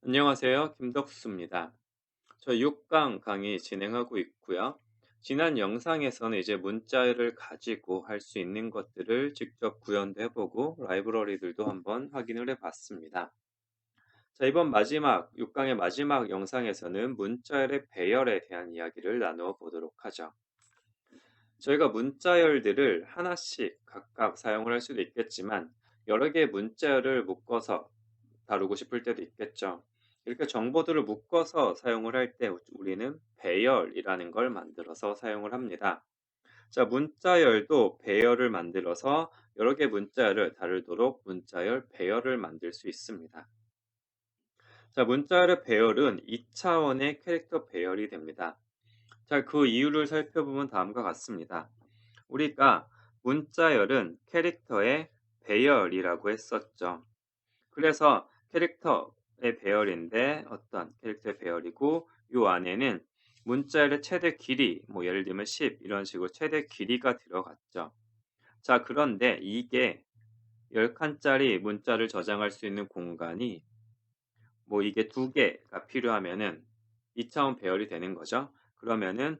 안녕하세요. 김덕수입니다. 저 6강 강의 진행하고 있고요. 지난 영상에서는 이제 문자를 가지고 할 수 있는 것들을 직접 구현도 해보고 라이브러리들도 한번 확인을 해봤습니다. 자, 이번 마지막 6강의 마지막 영상에서는 문자열의 배열에 대한 이야기를 나누어 보도록 하죠. 저희가 문자열들을 하나씩 각각 사용을 할 수도 있겠지만 여러 개의 문자열을 묶어서 다루고 싶을 때도 있겠죠. 이렇게 정보들을 묶어서 사용을 할 때 우리는 배열이라는 걸 만들어서 사용을 합니다. 자, 문자열도 배열을 만들어서 여러 개의 문자열을 다루도록 문자열 배열을 만들 수 있습니다. 자, 문자열의 배열은 2차원의 캐릭터 배열이 됩니다. 자, 그 이유를 살펴보면 다음과 같습니다. 우리가 문자열은 캐릭터의 배열이라고 했었죠. 그래서 캐릭터의 배열인데 어떤 캐릭터의 배열이고 요 안에는 문자열의 최대 길이 뭐 예를 들면 10 이런 식으로 최대 길이가 들어갔죠. 자, 그런데 이게 10칸짜리 문자를 저장할 수 있는 공간이 뭐 이게 2개가 필요하면은 2차원 배열이 되는 거죠. 그러면은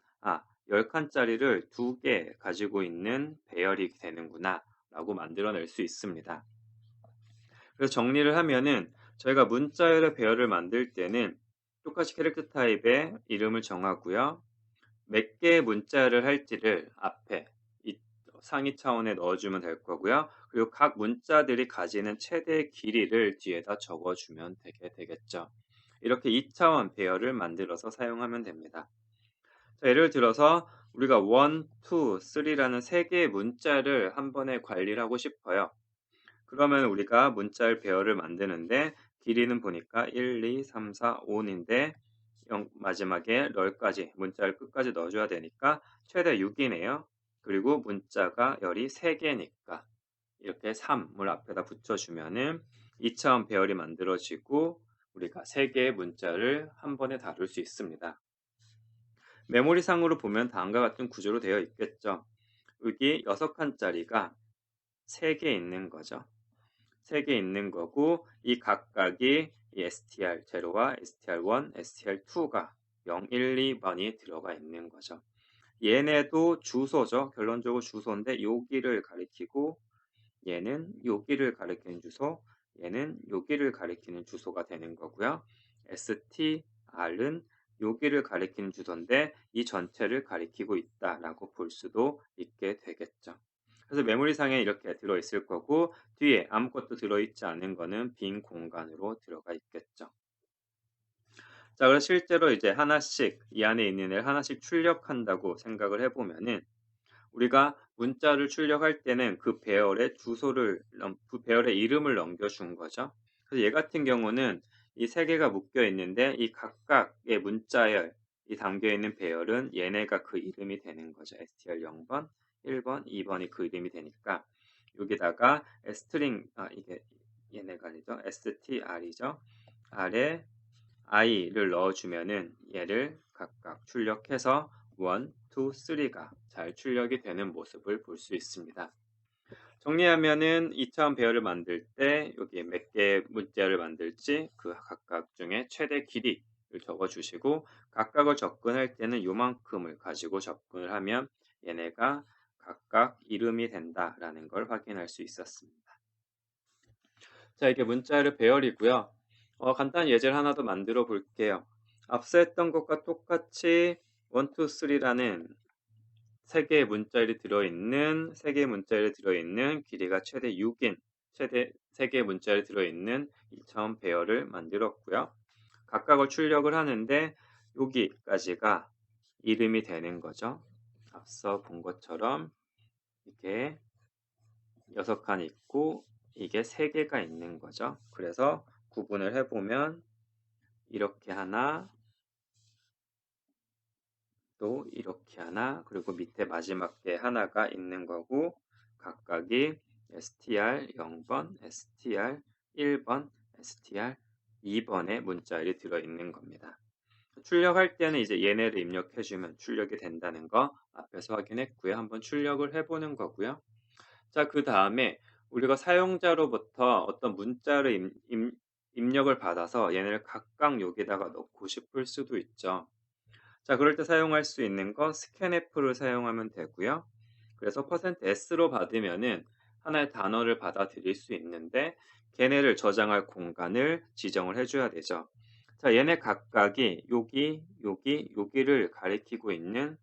10칸짜리를 2개 가지고 있는 배열이 되는구나라고 만들어낼 수 있습니다. 그래서 정리를 하면은 저희가 문자열의 배열을 만들 때는 똑같이 캐릭터 타입의 이름을 정하고요. 몇 개의 문자열을 할지를 앞에 이 상위 차원에 넣어주면 될 거고요. 그리고 각 문자들이 가지는 최대 길이를 뒤에다 적어주면 되겠죠. 이렇게 2차원 배열을 만들어서 사용하면 됩니다. 자, 예를 들어서 우리가 1, 2, 3라는 3개의 문자를 한 번에 관리를 하고 싶어요. 그러면 우리가 문자열 배열을 만드는데 길이는 보니까 1, 2, 3, 4, 5인데 마지막에 럴까지 문자열 끝까지 넣어줘야 되니까 최대 6이네요. 그리고 문자가 열이 3개니까 이렇게 3을 앞에다 붙여주면은 2차원 배열이 만들어지고 우리가 3개의 문자를 한 번에 다룰 수 있습니다. 메모리상으로 보면 다음과 같은 구조로 되어 있겠죠. 여기 6칸짜리가 3개 있는 거죠. 3개 있는 거고 이 각각이 이 str0와 str1, str2가 0, 1, 2번이 들어가 있는 거죠. 얘네도 주소죠. 결론적으로 주소인데 여기를 가리키고 얘는 여기를 가리키는 주소, 얘는 여기를 가리키는 주소가 되는 거고요. str은 여기를 가리키는 주소인데 이 전체를 가리키고 있다라고 볼 수도 있게 되겠죠. 그래서 메모리상에 이렇게 들어있을 거고 뒤에 아무것도 들어있지 않은 거는 빈 공간으로 들어가 있겠죠. 자, 그래서 실제로 이제 하나씩 이 안에 있는 애를 하나씩 출력한다고 생각을 해보면은 우리가 문자를 출력할 때는 그 배열의 그 배열의 이름을 넘겨준 거죠. 그래서 얘 같은 경우는 이 세 개가 묶여 있는데 이 각각의 문자열 이 담겨 있는 배열은 얘네가 그 이름이 되는 거죠. str 0번, 1번, 2번이 그 이름이 되니까 여기다가 이게 얘네가 아니죠. str이죠. 아래 i를 넣어주면은 얘를 각각 출력해서 1, 2, 3가 잘 출력이 되는 모습을 볼 수 있습니다. 정리하면은 2차원 배열을 만들 때 여기에 몇 개의 문자를 만들지 그 각각 중에 최대 길이를 적어주시고 각각을 접근할 때는 요만큼을 가지고 접근을 하면 얘네가 각각 이름이 된다라는 걸 확인할 수 있었습니다. 자, 이게 문자열의 배열이고요. 간단한 예제를 하나 더 만들어 볼게요. 앞서 했던 것과 똑같이 1, 2, 3라는 3개의 문자열이 들어있는 길이가 최대 6인 최대 3개의 문자열이 들어있는 2차원 배열을 만들었고요. 각각을 출력을 하는데 여기까지가 이름이 되는 거죠. 앞서 본 것처럼 이게 6칸이 있고 이게 3개가 있는 거죠. 그래서 구분을 해보면 이렇게 하나, 또 이렇게 하나, 그리고 밑에 마지막 게 하나가 있는 거고 각각이 str 0번, str 1번, str 2번의 문자열이 들어있는 겁니다. 출력할 때는 이제 얘네를 입력해주면 출력이 된다는 거 앞에서 확인했고요. 한번 출력을 해보는 거고요. 자, 그 다음에 우리가 사용자로부터 어떤 문자를 입력을 받아서 얘네를 각각 여기다가 넣고 싶을 수도 있죠. 자, 그럴 때 사용할 수 있는 건 스캔F를 사용하면 되고요. 그래서 %s로 받으면은 하나의 단어를 받아들일 수 있는데 걔네를 저장할 공간을 지정을 해줘야 되죠. 자, 얘네 각각이 여기를 가리키고 있는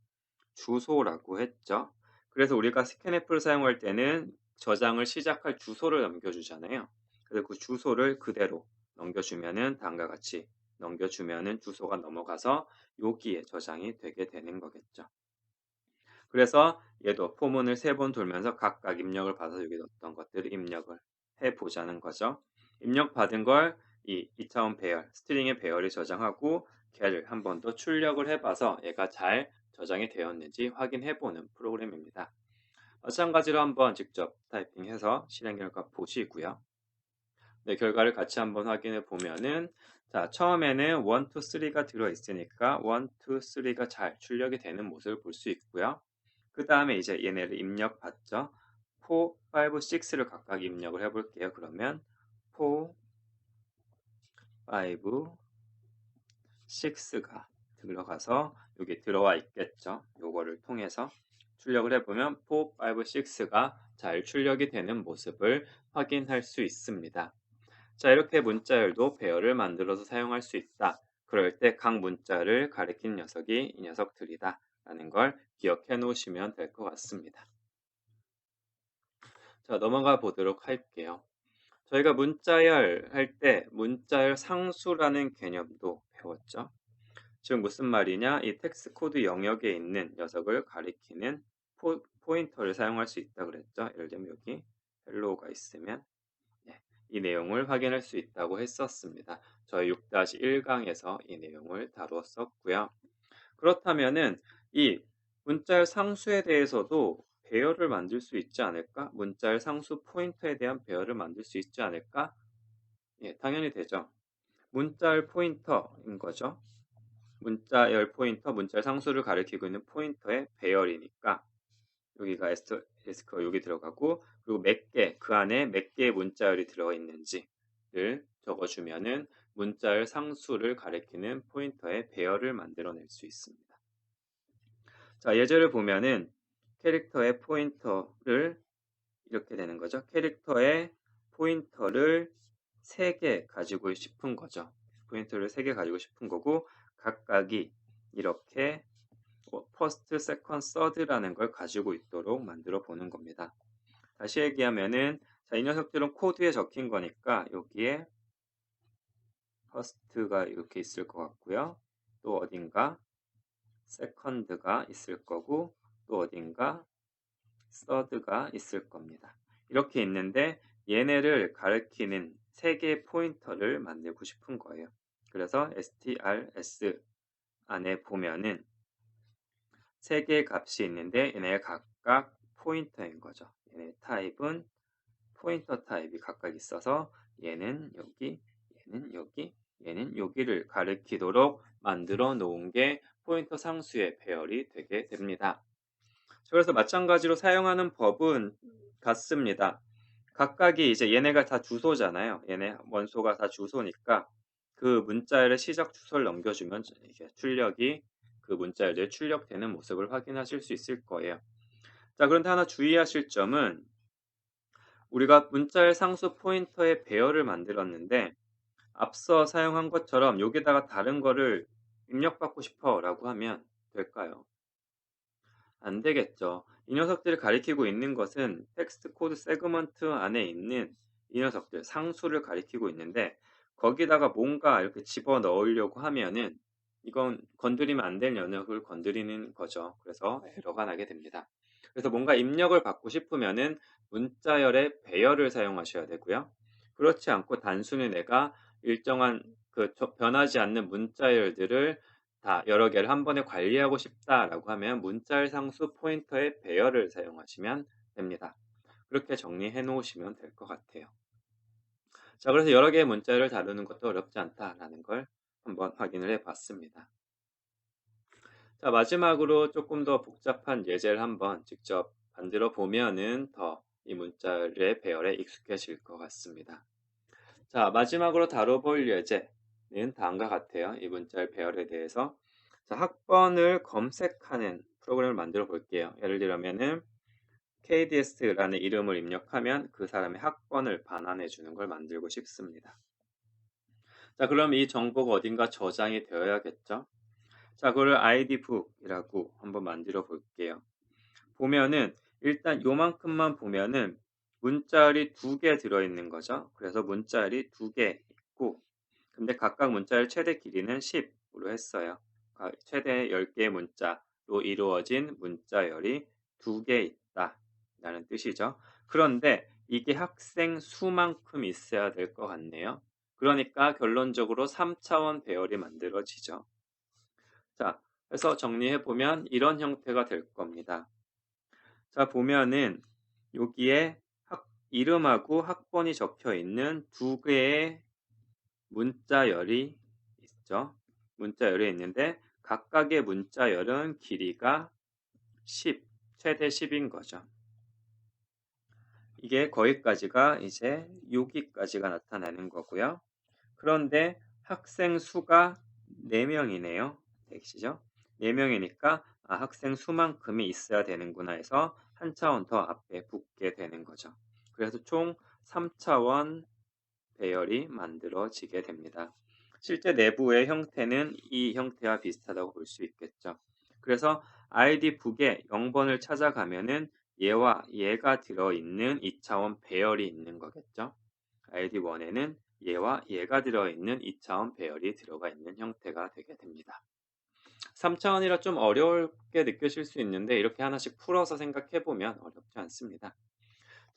주소라고 했죠. 그래서 우리가 스캔F를 사용할 때는 저장을 시작할 주소를 넘겨주잖아요. 그래서 그 주소를 그대로 넘겨주면은 다음과 같이 넘겨주면은 주소가 넘어가서 여기에 저장이 되게 되는 거겠죠. 그래서 얘도 포문을 3번 돌면서 각각 입력을 받아서 여기 넣었던 것들을 입력을 해 보자는 거죠. 입력 받은 걸 이 2차원 배열, 스트링의 배열을 저장하고 걔를 한 번 더 출력을 해봐서 얘가 잘 저장이 되었는지 확인해 보는 프로그램입니다. 마찬가지로 한번 직접 타이핑해서 실행 결과 보시고요. 네, 결과를 같이 한번 확인해 보면은 자, 처음에는 1, 2, 3가 들어있으니까 1, 2, 3가 잘 출력이 되는 모습을 볼 수 있고요. 그 다음에 이제 얘네를 입력 받죠. 4, 5, 6를 각각 입력을 해볼게요. 그러면 4, 5, 6가 들어가서 여기 들어와 있겠죠. 요거를 통해서 출력을 해보면 4, 5, 6가 잘 출력이 되는 모습을 확인할 수 있습니다. 자, 이렇게 문자열도 배열을 만들어서 사용할 수 있다. 그럴 때 각 문자를 가리킨 녀석이 이 녀석들이다 라는 걸 기억해 놓으시면 될 것 같습니다. 자, 넘어가 보도록 할게요. 저희가 문자열 할 때 문자열 상수라는 개념도 배웠죠. 즉 무슨 말이냐? 이 텍스트 코드 영역에 있는 녀석을 가리키는 포인터를 사용할 수 있다 그랬죠. 예를 들면 여기 헬로우가 있으면 이 내용을 확인할 수 있다고 했었습니다. 저희 6-1강에서 이 내용을 다루었었고요. 그렇다면은 이 문자열 상수에 대해서도 배열을 만들 수 있지 않을까? 문자열 상수 포인터에 대한 배열을 만들 수 있지 않을까? 예, 당연히 되죠. 문자열 포인터인 거죠. 문자열 포인터, 문자열 상수를 가리키고 있는 포인터의 배열이니까 여기가 에스커 여기 들어가고 그리고 몇 개, 그 안에 몇 개의 문자열이 들어가 있는지를 적어주면은 문자열 상수를 가리키는 포인터의 배열을 만들어낼 수 있습니다. 자, 예제를 보면은 캐릭터의 포인터를 이렇게 되는 거죠. 캐릭터의 포인터를 3개 가지고 싶은 거죠. 포인터를 3개 가지고 싶은 거고 각각이 이렇게 퍼스트, 세컨, 서드라는 걸 가지고 있도록 만들어 보는 겁니다. 다시 얘기하면은 자, 이 녀석들은 코드에 적힌 거니까 여기에 퍼스트가 이렇게 있을 것 같고요. 또 어딘가 세컨드가 있을 거고 또 어딘가 서드가 있을 겁니다. 이렇게 있는데 얘네를 가리키는 3개의 포인터를 만들고 싶은 거예요. 그래서 strs 안에 보면은 3개의 값이 있는데 얘네가 각각 포인터인 거죠. 얘네 타입은 포인터 타입이 각각 있어서 얘는 여기, 얘는 여기, 얘는 여기를 가리키도록 만들어 놓은 게 포인터 상수의 배열이 되게 됩니다. 그래서 마찬가지로 사용하는 법은 같습니다. 각각이 이제 얘네가 다 주소잖아요. 얘네 원소가 다 주소니까 그 문자열의 시작 주소를 넘겨주면 이게 출력이 그 문자열에 출력되는 모습을 확인하실 수 있을 거예요. 자, 그런데 하나 주의하실 점은 우리가 문자열 상수 포인터의 배열을 만들었는데 앞서 사용한 것처럼 여기다가 다른 거를 입력받고 싶어 라고 하면 될까요? 안 되겠죠. 이 녀석들을 가리키고 있는 것은 텍스트 코드 세그먼트 안에 있는 이 녀석들 상수를 가리키고 있는데 거기다가 뭔가 이렇게 집어 넣으려고 하면은 이건 건드리면 안 될 영역을 건드리는 거죠. 그래서 에러가 나게 됩니다. 그래서 뭔가 입력을 받고 싶으면은 문자열의 배열을 사용하셔야 되고요. 그렇지 않고 단순히 내가 일정한 변하지 않는 문자열들을 다 여러 개를 한 번에 관리하고 싶다라고 하면 문자열 상수 포인터의 배열을 사용하시면 됩니다. 그렇게 정리해 놓으시면 될 것 같아요. 자, 그래서 여러 개의 문자열을 다루는 것도 어렵지 않다라는 걸 한번 확인을 해 봤습니다. 자, 마지막으로 조금 더 복잡한 예제를 한번 직접 만들어 보면은 더 이 문자열의 배열에 익숙해질 것 같습니다. 자, 마지막으로 다뤄볼 예제는 다음과 같아요. 이 문자의 배열에 대해서. 자, 학번을 검색하는 프로그램을 만들어 볼게요. 예를 들면은 KDS라는 이름을 입력하면 그 사람의 학번을 반환해 주는 걸 만들고 싶습니다. 자, 그럼 이 정보가 어딘가 저장이 되어야겠죠? 자, 그걸 idbook이라고 한번 만들어 볼게요. 보면은 일단 요만큼만 보면은 문자열이 2개 들어있는 거죠. 그래서 문자열이 2개 있고, 근데 각각 문자열 최대 길이는 10으로 했어요. 최대 10개의 문자로 이루어진 문자열이 2개 있다 라는 뜻이죠. 그런데 이게 학생 수만큼 있어야 될 것 같네요. 그러니까 결론적으로 3차원 배열이 만들어지죠. 자, 그래서 정리해 보면 이런 형태가 될 겁니다. 자, 보면은 여기에 이름하고 학번이 적혀 있는 2개의 문자열이 있죠. 문자열이 있는데 각각의 문자열은 길이가 10, 최대 10인 거죠. 이게 거기까지가 이제 여기까지가 나타나는 거고요. 그런데 학생 수가 4명이네요. 되시죠? 4명이니까 학생 수만큼이 있어야 되는구나 해서 한 차원 더 앞에 붙게 되는 거죠. 그래서 총 3차원 배열이 만들어지게 됩니다. 실제 내부의 형태는 이 형태와 비슷하다고 볼 수 있겠죠. 그래서 idbook에 0번을 찾아가면은 얘와 얘가 들어있는 2차원 배열이 있는 거겠죠. id1에는 얘와 얘가 들어있는 2차원 배열이 들어가 있는 형태가 되게 됩니다. 3차원이라 좀 어렵게 느껴질 수 있는데 이렇게 하나씩 풀어서 생각해보면 어렵지 않습니다.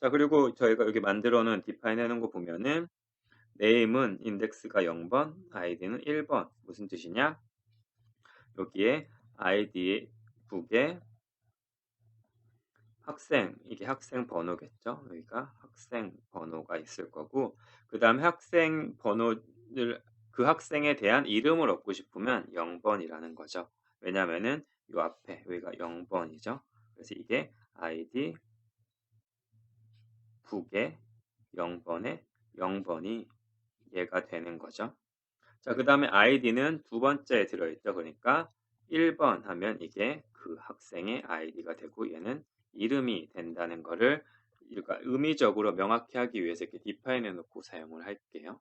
자, 그리고 저희가 여기 만들어 놓은 define 해놓은 거 보면은 name은 인덱스가 0번, id는 1번. 무슨 뜻이냐? 여기에 id 북에 학생, 이게 학생 번호겠죠? 여기가 학생 번호가 있을 거고, 그 다음에 학생 번호를, 그 학생에 대한 이름을 얻고 싶으면 0번이라는 거죠. 왜냐면은 요 앞에, 여기가 0번이죠. 그래서 이게 id 북에 0번에 0번이 얘가 되는 거죠. 자, 그 다음에 id는 두 번째에 들어있죠. 그러니까 1번 하면 이게 그 학생의 id가 되고 얘는 이름이 된다는 거를 그러니까 의미적으로 명확히 하기 위해서 이렇게 define 해놓고 사용을 할게요.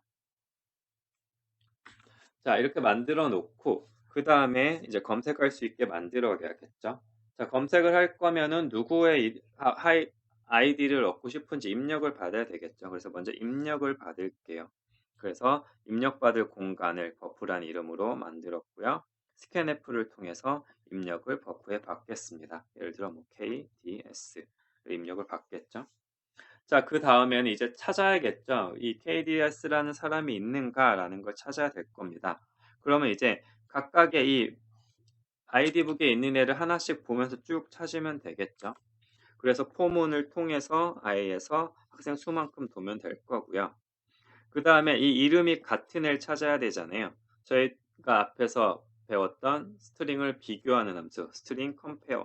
자, 이렇게 만들어 놓고 그 다음에 이제 검색할 수 있게 만들어야겠죠. 자, 검색을 할 거면은 누구의 아이디를 얻고 싶은지 입력을 받아야 되겠죠. 그래서 먼저 입력을 받을게요. 그래서 입력받을 공간을 버프란 이름으로 만들었고요. 스캔F를 통해서 입력을 버프에 받겠습니다. 예를 들어 뭐 KDS 입력을 받겠죠. 자, 그 다음에는 이제 찾아야겠죠. 이 KDS라는 사람이 있는가라는 걸 찾아야 될 겁니다. 그러면 이제 각각의 이 아이디북에 있는 애를 하나씩 보면서 쭉 찾으면 되겠죠. 그래서 포문을 통해서 i에서 학생 수만큼 두면 될 거고요. 그 다음에 이 이름이 같은 애를 찾아야 되잖아요. 저희가 앞에서 배웠던 스트링을 비교하는 함수, string compare,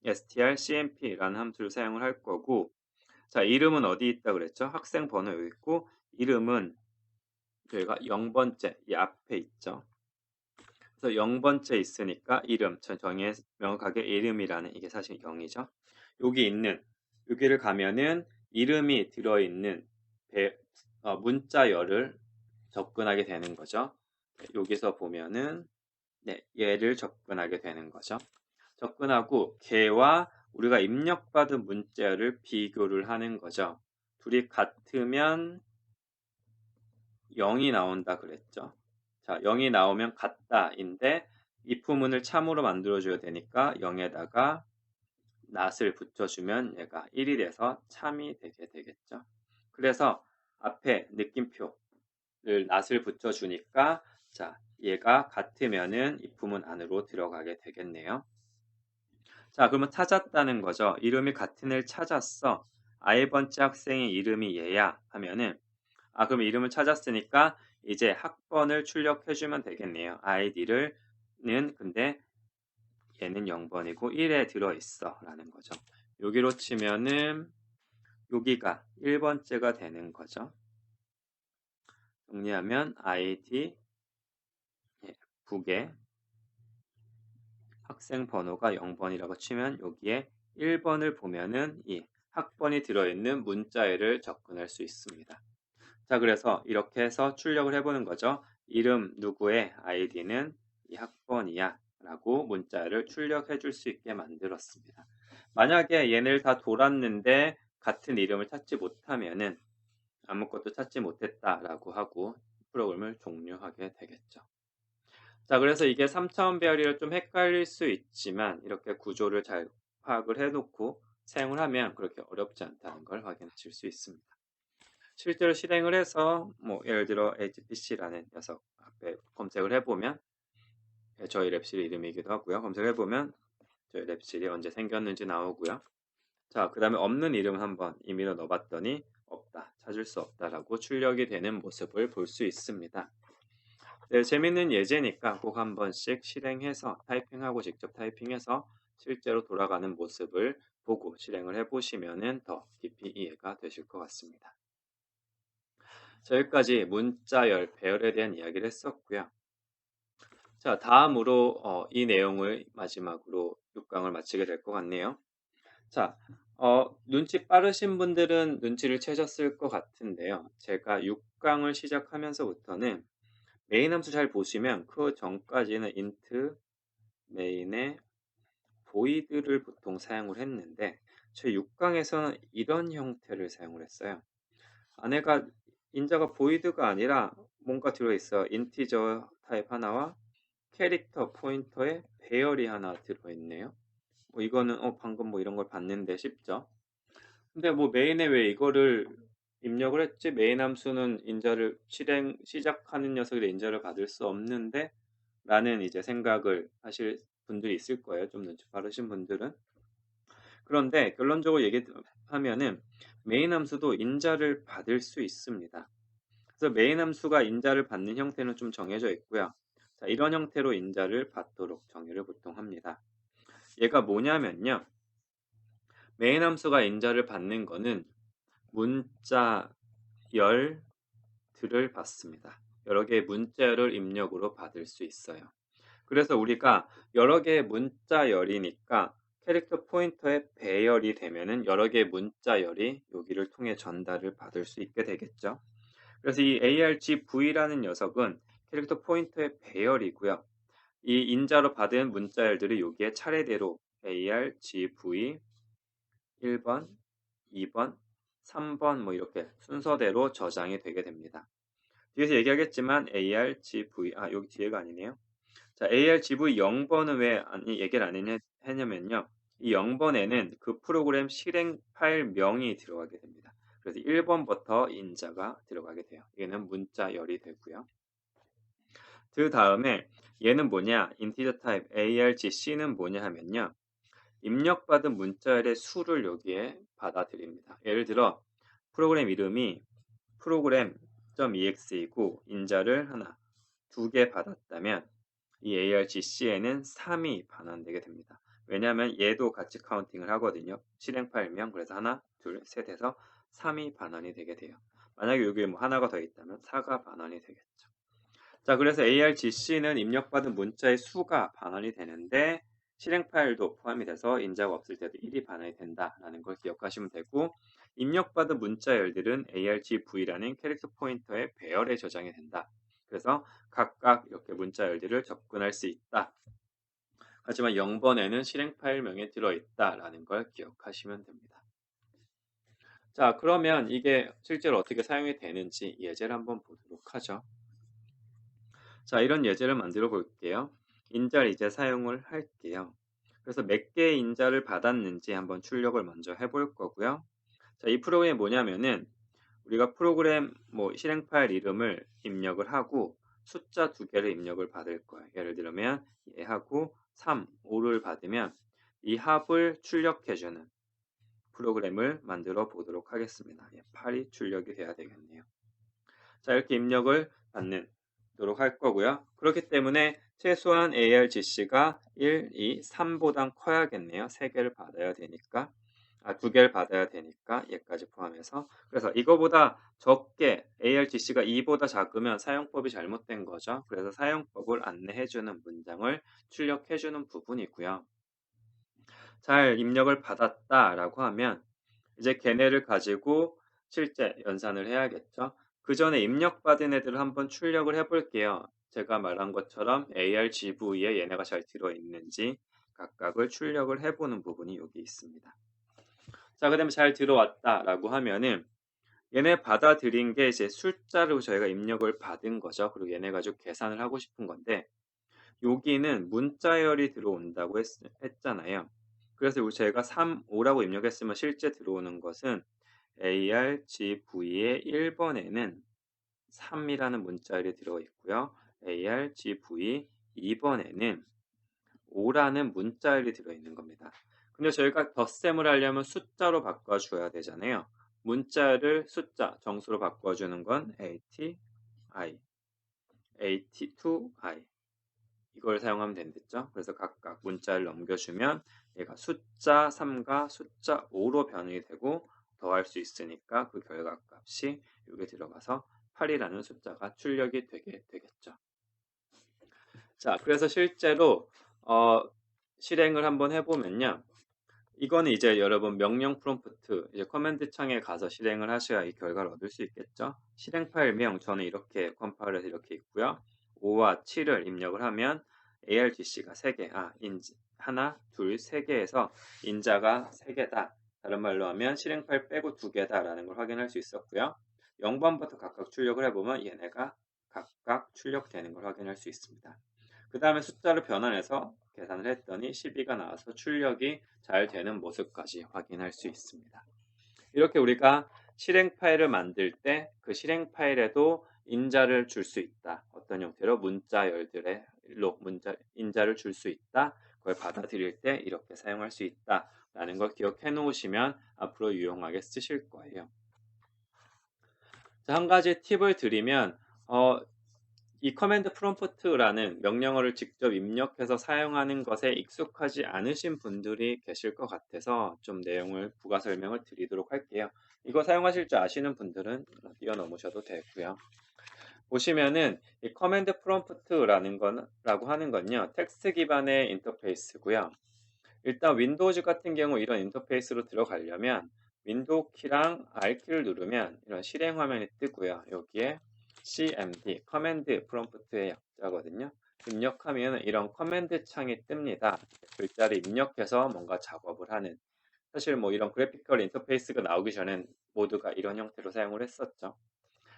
strcmp라는 함수를 사용을 할 거고, 자, 이름은 어디 있다 그랬죠? 학생 번호 여기 있고, 이름은 저희가 0번째 이 앞에 있죠. 그래서 0번째 있으니까 이름, 정의에 명확하게 이름이라는 이게 사실 0이죠. 여기 있는, 여기를 가면은 이름이 들어있는 문자열을 접근하게 되는 거죠. 여기서 보면은 네, 얘를 접근하게 되는 거죠. 접근하고 걔와 우리가 입력받은 문자열을 비교를 하는 거죠. 둘이 같으면 0이 나온다 그랬죠. 자, 0이 나오면 같다인데 if문을 참으로 만들어줘야 되니까 0에다가 낫을 붙여주면 얘가 1이 돼서 참이 되게 되겠죠. 그래서 앞에 느낌표를 낫을 붙여주니까 자, 얘가 같으면은 if문 안으로 들어가게 되겠네요. 자, 그러면 찾았다는 거죠. 이름이 같은 애를 찾았어. 아이번째 학생의 이름이 얘야 하면은 그럼 이름을 찾았으니까 이제 학번을 출력해주면 되겠네요. id는 근데 얘는 0번이고 1에 들어있어 라는 거죠. 여기로 치면은 여기가 1번째가 되는 거죠. 정리하면 ID 북에 학생 번호가 0번이라고 치면 여기에 1번을 보면은 이 학번이 들어있는 문자열을 접근할 수 있습니다. 자, 그래서 이렇게 해서 출력을 해보는 거죠. 이름 누구의 아이디는 이 학번이야 라고 문자열을 출력해 줄 수 있게 만들었습니다. 만약에 얘네를 다 돌았는데 같은 이름을 찾지 못하면은 아무것도 찾지 못했다라고 하고 프로그램을 종료하게 되겠죠. 자, 그래서 이게 3차원 배열이라 좀 헷갈릴 수 있지만 이렇게 구조를 잘 파악을 해놓고 사용을 하면 그렇게 어렵지 않다는 걸 확인하실 수 있습니다. 실제로 실행을 해서 뭐 예를 들어 HPC라는 녀석 앞에 검색을 해보면 저희 랩실 이름이기도 하고요. 검색을 해보면 저희 랩실이 언제 생겼는지 나오고요. 자, 그 다음에 없는 이름 한번 임의로 넣어봤더니 없다, 찾을 수 없다라고 출력이 되는 모습을 볼 수 있습니다. 네, 재밌는 예제니까 꼭 한 번씩 실행해서 타이핑하고 직접 타이핑해서 실제로 돌아가는 모습을 보고 실행을 해보시면 더 깊이 이해가 되실 것 같습니다. 자, 여기까지 문자열, 배열에 대한 이야기를 했었고요. 자, 다음으로 이 내용을 마지막으로 6강을 마치게 될 것 같네요. 자, 눈치 빠르신 분들은 눈치를 채셨을 것 같은데요. 제가 6강을 시작하면서부터는 메인 함수 잘 보시면 그 전까지는 int main의 void를 보통 사용을 했는데 제 6강에서는 이런 형태를 사용을 했어요. 안에가 인자가 void가 아니라 뭔가 들어있어요. 인티저 타입 하나와 캐릭터 포인터에 배열이 하나 들어있네요. 뭐 이거는 방금 뭐 이런 걸 봤는데 싶죠. 근데 뭐 메인에 왜 이거를 입력을 했지? 메인 함수는 인자를 시작하는 녀석이 인자를 받을 수 없는데 라는 이제 생각을 하실 분들이 있을 거예요. 좀 눈치 빠르신 분들은. 그런데 결론적으로 얘기하면은 메인 함수도 인자를 받을 수 있습니다. 그래서 메인 함수가 인자를 받는 형태는 좀 정해져 있고요. 자, 이런 형태로 인자를 받도록 정의를 보통 합니다. 얘가 뭐냐면요. 메인 함수가 인자를 받는 거는 문자열들을 받습니다. 여러 개의 문자열을 입력으로 받을 수 있어요. 그래서 우리가 여러 개의 문자열이니까 캐릭터 포인터의 배열이 되면은 여러 개의 문자열이 여기를 통해 전달을 받을 수 있게 되겠죠. 그래서 이 argv라는 녀석은 캐릭터 포인터의 배열이고요. 이 인자로 받은 문자열들이 여기에 차례대로 argv 1번, 2번, 3번 뭐 이렇게 순서대로 저장이 되게 됩니다. 뒤에서 얘기하겠지만 argv 여기 뒤에가 아니네요. 자, argv 0번은 왜 얘기를 안 했냐면요. 이 0번에는 그 프로그램 실행 파일 명이 들어가게 됩니다. 그래서 1번부터 인자가 들어가게 돼요. 얘는 문자열이 되고요. 그 다음에 얘는 뭐냐? 인티저 타입 argc는 뭐냐 하면요. 입력받은 문자열의 수를 여기에 받아들입니다. 예를 들어 프로그램 이름이 program.exe이고 인자를 하나, 두 개 받았다면 이 argc에는 3이 반환되게 됩니다. 왜냐하면 얘도 같이 카운팅을 하거든요. 실행 파일명 그래서 하나, 둘, 셋 해서 3이 반환이 되게 돼요. 만약에 여기에 뭐 하나가 더 있다면 4가 반환이 되겠죠. 자, 그래서 argc는 입력받은 문자의 수가 반환이 되는데 실행 파일도 포함이 돼서 인자가 없을 때도 1이 반환이 된다라는 걸 기억하시면 되고 입력받은 문자열들은 argv라는 캐릭터 포인터의 배열에 저장이 된다. 그래서 각각 이렇게 문자열들을 접근할 수 있다. 하지만 0번에는 실행 파일명에 들어있다라는 걸 기억하시면 됩니다. 자, 그러면 이게 실제로 어떻게 사용이 되는지 예제를 한번 보도록 하죠. 자, 이런 예제를 만들어 볼게요. 인자를 이제 사용을 할게요. 그래서 몇 개의 인자를 받았는지 한번 출력을 먼저 해볼 거고요. 자, 이 프로그램이 뭐냐면은 우리가 프로그램 뭐 실행 파일 이름을 입력을 하고 숫자 두 개를 입력을 받을 거예요. 예를 들면 얘하고 3, 5를 받으면 이 합을 출력해주는 프로그램을 만들어 보도록 하겠습니다. 8이 출력이 돼야 되겠네요. 자, 이렇게 입력을 받도록 할 거고요. 그렇기 때문에 최소한 argc가 1, 2, 3보단 커야겠네요. 3개를 받아야 되니까 두 개를 받아야 되니까 얘까지 포함해서. 그래서 이거보다 적게 ARGC가 2보다 작으면 사용법이 잘못된 거죠. 그래서 사용법을 안내해 주는 문장을 출력해 주는 부분이고요. 잘 입력을 받았다라고 하면 이제 걔네를 가지고 실제 연산을 해야겠죠. 그 전에 입력받은 애들을 한번 출력을 해 볼게요. 제가 말한 것처럼 ARGV에 얘네가 잘 들어있는지 각각을 출력을 해 보는 부분이 여기 있습니다. 자, 그다음에 잘 들어왔다라고 하면은 얘네 받아들인 게 이제 숫자로 저희가 입력을 받은 거죠. 그리고 얘네 가지고 계산을 하고 싶은 건데 여기는 문자열이 들어온다고 했잖아요. 그래서 여기 제가 3, 5라고 입력했으면 실제 들어오는 것은 ARGV의 1번에는 3이라는 문자열이 들어있고요. ARGV 2번에는 5라는 문자열이 들어있는 겁니다. 근데 저희가 덧셈을 하려면 숫자로 바꿔줘야 되잖아요. 문자를 숫자, 정수로 바꿔주는 건 ATI, AT2I 이걸 사용하면 된댔죠. 그래서 각각 문자를 넘겨주면 얘가 숫자 3과 숫자 5로 변형이 되고 더할 수 있으니까 그 결과값이 여기 들어가서 8이라는 숫자가 출력이 되게 되겠죠. 자, 그래서 실제로 실행을 한번 해보면요. 이거는 이제 여러분 명령 프롬프트, 이제 커맨드 창에 가서 실행을 하셔야 이 결과를 얻을 수 있겠죠. 실행 파일명 저는 이렇게 컴파일해서 이렇게 있고요. 5와 7을 입력을 하면 ARGC가 3개, 하나, 둘, 3개에서 인자가 3개다. 다른 말로 하면 실행 파일 빼고 2개다라는 걸 확인할 수 있었고요. 0번부터 각각 출력을 해보면 얘네가 각각 출력되는 걸 확인할 수 있습니다. 그 다음에 숫자를 변환해서 계산을 했더니 12가 나와서 출력이 잘 되는 모습까지 확인할 수 있습니다. 이렇게 우리가 실행 파일을 만들 때 그 실행 파일에도 인자를 줄 수 있다. 어떤 형태로 문자열들의 인자를 줄 수 있다. 그걸 받아들일 때 이렇게 사용할 수 있다. 라는 걸 기억해 놓으시면 앞으로 유용하게 쓰실 거예요. 자, 한 가지 팁을 드리면 이 커맨드 프롬프트라는 명령어를 직접 입력해서 사용하는 것에 익숙하지 않으신 분들이 계실 것 같아서 좀 내용을 부가 설명을 드리도록 할게요. 이거 사용하실 줄 아시는 분들은 뛰어넘으셔도 되고요. 보시면은 이 커맨드 프롬프트라는 라고 하는 건요. 텍스트 기반의 인터페이스고요. 일단 윈도우즈 같은 경우 이런 인터페이스로 들어가려면 윈도우 키랑 R키를 누르면 이런 실행 화면이 뜨고요. 여기에 CMD, 커맨드 프롬프트의 약자거든요. 입력하면 이런 커맨드 창이 뜹니다. 글자를 입력해서 뭔가 작업을 하는. 사실 뭐 이런 그래피컬 인터페이스가 나오기 전엔 모두가 이런 형태로 사용을 했었죠.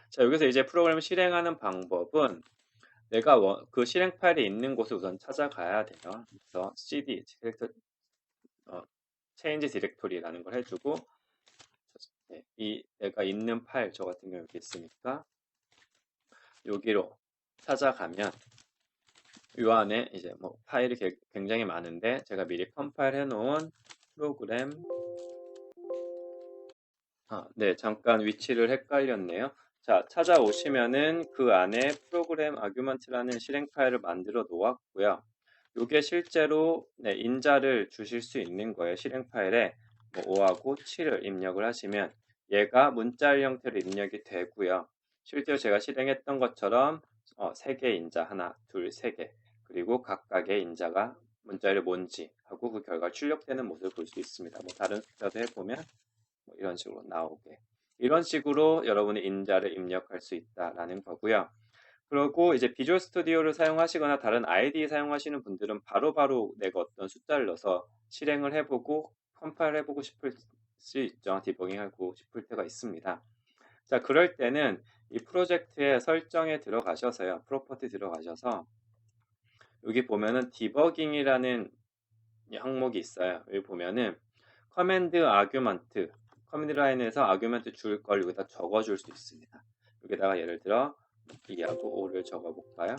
자, 여기서 이제 프로그램을 실행하는 방법은 내가 그 실행 파일이 있는 곳을 우선 찾아가야 돼요. 그래서 cd, change directory라는 걸 해주고 이 내가 있는 파일 저 같은 경우 여기 있으니까 여기로 찾아가면 이 안에 이제 뭐 파일이 굉장히 많은데 제가 미리 컴파일 해놓은 프로그램 네, 잠깐 위치를 헷갈렸네요. 자, 찾아오시면은 그 안에 프로그램 아규먼트라는 실행 파일을 만들어 놓았고요. 이게 실제로 인자를 주실 수 있는 거예요. 실행 파일에 뭐 5하고 7을 입력을 하시면 얘가 문자열 형태로 입력이 되고요. 실제로 제가 실행했던 것처럼 3개 인자 하나, 둘, 3개 그리고 각각의 인자가 문자열이 뭔지 하고 그 결과 출력되는 모습을 볼 수 있습니다. 뭐 다른 숫자도 해보면 뭐 이런 식으로 나오게 이런 식으로 여러분이 인자를 입력할 수 있다라는 거고요. 그리고 이제 비주얼 스튜디오를 사용하시거나 다른 IDE 사용하시는 분들은 바로바로 내가 어떤 숫자를 넣어서 실행을 해보고 컴파일 해보고 싶을 수 있죠. 디버깅하고 싶을 때가 있습니다. 자, 그럴 때는 이 프로젝트의 설정에 들어가셔서요. 프로퍼티 들어가셔서 여기 보면은 디버깅이라는 항목이 있어요. 여기 보면은 커맨드 아규먼트 커맨드 라인에서 아규먼트 줄 걸 여기다 적어줄 수 있습니다. 여기다가 예를 들어 2하고 5를 적어볼까요?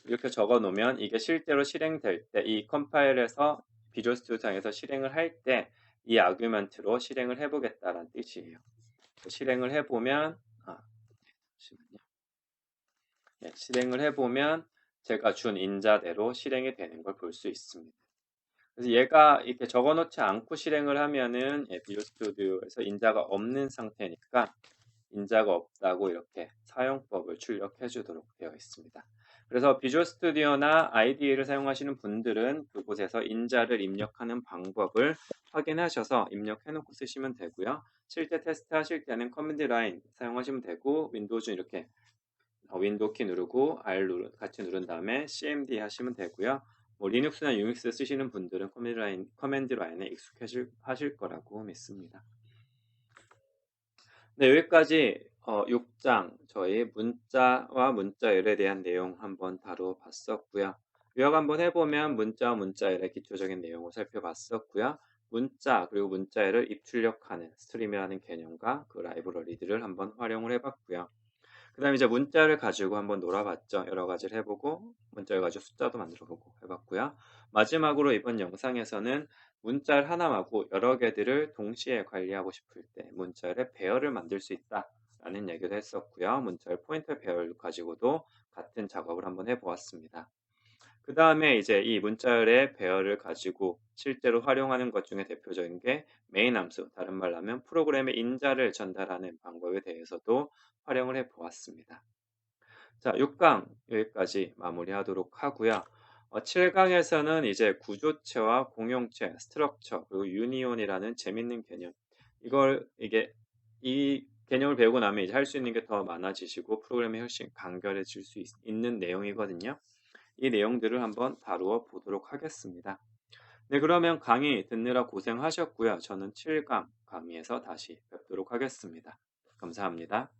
이렇게 적어 놓으면 이게 실제로 실행될 때 이 컴파일에서 비주얼 스튜디오상에서 실행을 할 때 이 아규먼트로 실행을 해보겠다라는 뜻이에요. 실행을 해보면 잠시만요. 실행을 해보면 제가 준 인자대로 실행이 되는 걸 볼 수 있습니다. 그래서 얘가 이렇게 적어 놓지 않고 실행을 하면은 비주얼 스튜디오에서 인자가 없는 상태니까 인자가 없다고 이렇게 사용법을 출력해 주도록 되어 있습니다. 그래서 비주얼 스튜디오나 IDE를 사용하시는 분들은 그곳에서 인자를 입력하는 방법을 확인하셔서 입력해 놓고 쓰시면 되고요. 실제 테스트하실 때는 커맨드 라인 사용하시면 되고 윈도우즈는 이렇게 윈도우 키 누르고 같이 누른 다음에 CMD 하시면 되고요. 뭐 리눅스나 유닉스 쓰시는 분들은 커맨드 라인에 익숙하실 거라고 믿습니다. 네, 여기까지 6장 저희 문자와 문자열에 대한 내용 한번 다뤄봤었고요. 요약 한번 해보면 문자와 문자열의 기초적인 내용을 살펴봤었고요. 문자 그리고 문자열을 입출력하는 스트림이라는 개념과 그 라이브러리들을 한번 활용을 해봤고요. 그 다음에 이제 문자를 가지고 한번 놀아봤죠. 여러 가지를 해보고 문자를 가지고 숫자도 만들어보고 해봤고요. 마지막으로 이번 영상에서는 문자를 하나하고 여러 개들을 동시에 관리하고 싶을 때 문자열의 배열을 만들 수 있다라는 얘기도 했었고요. 문자열 포인터 배열 가지고도 같은 작업을 한번 해보았습니다. 그 다음에 이제 이 문자열의 배열을 가지고 실제로 활용하는 것 중에 대표적인 게 메인 함수, 다른 말로 하면 프로그램의 인자를 전달하는 방법에 대해서도 활용을 해 보았습니다. 자, 6강 여기까지 마무리하도록 하고요. 7강에서는 이제 구조체와 공용체, 스트럭처, 그리고 유니온이라는 재밌는 개념. 이게 이 개념을 배우고 나면 이제 할 수 있는 게 더 많아지시고 프로그램이 훨씬 간결해질 수 있는 내용이거든요. 이 내용들을 한번 다루어 보도록 하겠습니다. 네, 그러면 강의 듣느라 고생하셨고요. 저는 7강 강의에서 다시 뵙도록 하겠습니다. 감사합니다.